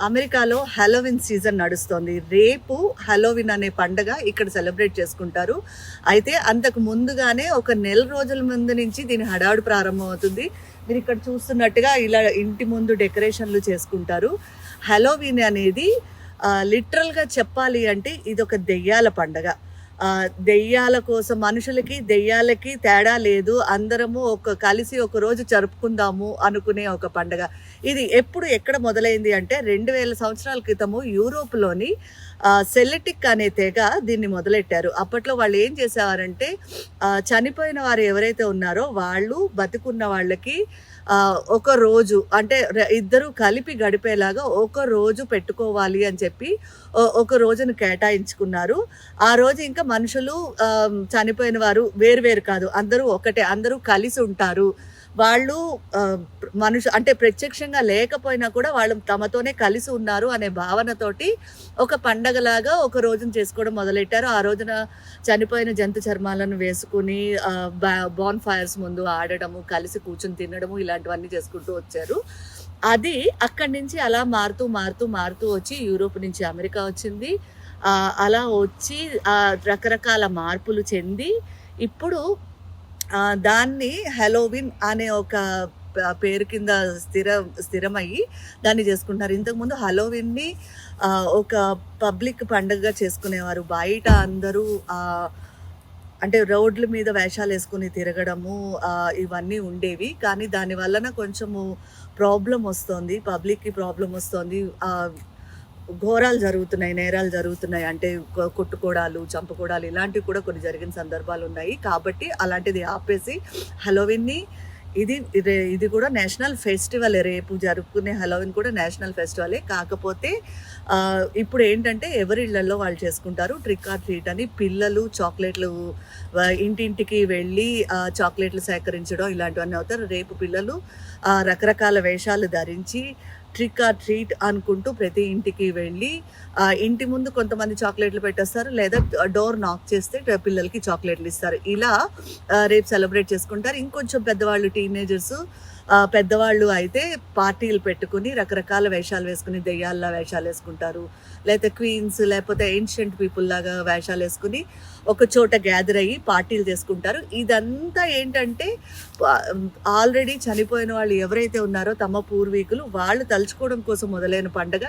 అమెరికాలో Halloween season నడుస్తోంది. రేపు హాలోవిన్ అనే పండగ ఇక్కడ సెలబ్రేట్ చేసుకుంటారు. అయితే అంతకు ముందుగానే ఒక నెల రోజుల ముందు నుంచి దీని హడావుడి ప్రారంభమవుతుంది. మీరు ఇక్కడ చూస్తున్నట్టుగా ఇలా ఇంటి ముందు డెకరేషన్లు చేసుకుంటారు. హాలోవిన్ అనేది లిటరల్గా చెప్పాలి అంటే ఇదొక దెయ్యాల పండగ. దెయ్యాల కోసం మనుషులకి దెయ్యాలకి తేడా లేదు, అందరము కలిసి ఒక రోజు జరుపుకుందాము అనుకునే ఒక పండగ. ఇది ఎక్కడ మొదలైంది అంటే 2000 సంవత్సరాల క్రితము యూరోప్లోని సెల్టిక్ అనే తెగ దీన్ని మొదలెట్టారు. అప్పట్లో వాళ్ళు ఏం చేసేవారంటే చనిపోయిన వారు ఎవరైతే ఉన్నారో వాళ్ళు బతికున్న వాళ్ళకి ఒక రోజు అంటే ఇద్దరు కలిపి గడిపేలాగా ఒక రోజు పెట్టుకోవాలి అని చెప్పి ఒక రోజును కేటాయించుకున్నారు. ఆ రోజు ఇంకా మనుషులు చనిపోయిన వారు వేరు కాదు, అందరూ ఒకటే, అందరూ కలిసి ఉంటారు. వాళ్ళు అంటే ప్రత్యక్షంగా లేకపోయినా కూడా వాళ్ళు తమతోనే కలిసి ఉన్నారు అనే భావనతోటి ఒక పండగలాగా ఒక రోజును చేసుకోవడం మొదలెట్టారు. ఆ రోజున చనిపోయిన జంతు చర్మాలను వేసుకుని బాన్ ఫైర్స్ ముందు ఆడడము, కలిసి కూర్చుని తినడము, ఇలాంటివన్నీ చేసుకుంటూ వచ్చారు. అది అక్కడి నుంచి అలా మారుతూ వచ్చి యూరోప్ నుంచి అమెరికా వచ్చింది. అలా వచ్చి రకరకాల మార్పులు చెంది ఇప్పుడు దాన్ని హాలోవిన్ అనే ఒక పేరు కింద స్థిరమయ్యి దాన్ని చేసుకుంటున్నారు. ఇంతకుముందు హాలోవిన్ని ఒక పబ్లిక్ పండుగగా చేసుకునేవారు. బయట అందరూ అంటే రోడ్ల మీద వేషాలు వేసుకుని తిరగడము ఇవన్నీ ఉండేవి. కానీ దాని వలన కొంచెము ప్రాబ్లం వస్తుంది, పబ్లిక్కి ప్రాబ్లం వస్తుంది. ఘోరాలు జరుగుతున్నాయి, నేరాలు జరుగుతున్నాయి, అంటే కొట్టుకోవడాలు, చంపుకోవడాలు ఇలాంటివి కూడా కొన్ని జరిగిన సందర్భాలు ఉన్నాయి. కాబట్టి అలాంటిది ఆపేసి హాలోవిన్ని ఇది కూడా నేషనల్ ఫెస్టివల్. రేపు జరుపుకునే హాలోవిన్ కూడా నేషనల్ ఫెస్టివలే. కాకపోతే ఇప్పుడు ఏంటంటే ఎవరి ఇళ్లలో వాళ్ళు చేసుకుంటారు. ట్రిక్ ఆర్ ట్రీట్ అని పిల్లలు చాక్లెట్లు ఇంటింటికి వెళ్ళి చాక్లెట్లు సేకరించడం ఇలాంటివన్నీ అవుతారు. రేపు పిల్లలు రకరకాల వేషాలు ధరించి ట్రిక్ ఆర్ ట్రీట్ అనుకుంటూ ప్రతి ఇంటికి వెళ్ళి ఇంటి ముందు కొంతమంది చాక్లెట్లు పెట్టేస్తారు, లేదా డోర్ నాక్ చేస్తే పిల్లలకి చాక్లెట్లు ఇస్తారు. ఇలా రేపు సెలబ్రేట్ చేసుకుంటారు. ఇంకొంచెం పెద్దవాళ్ళు, టీనేజర్స్, పెద్దవాళ్ళు అయితే పార్టీలు పెట్టుకుని రకరకాల వేషాలు వేసుకుని దెయ్యాల్లా వేషాలు వేసుకుంటారు, లేకపోతే క్వీన్స్, లేకపోతే ఏన్షియంట్ పీపుల్ లాగా వేషాలు వేసుకుని ఒక చోట గ్యాదర్ అయ్యి పార్టీలు చేసుకుంటారు. ఇదంతా ఏంటంటే ఆల్రెడీ చనిపోయిన వాళ్ళు ఎవరైతే ఉన్నారో తమ పూర్వీకులు, వాళ్ళు తలుచుకోవడం కోసం మొదలైన పండగ.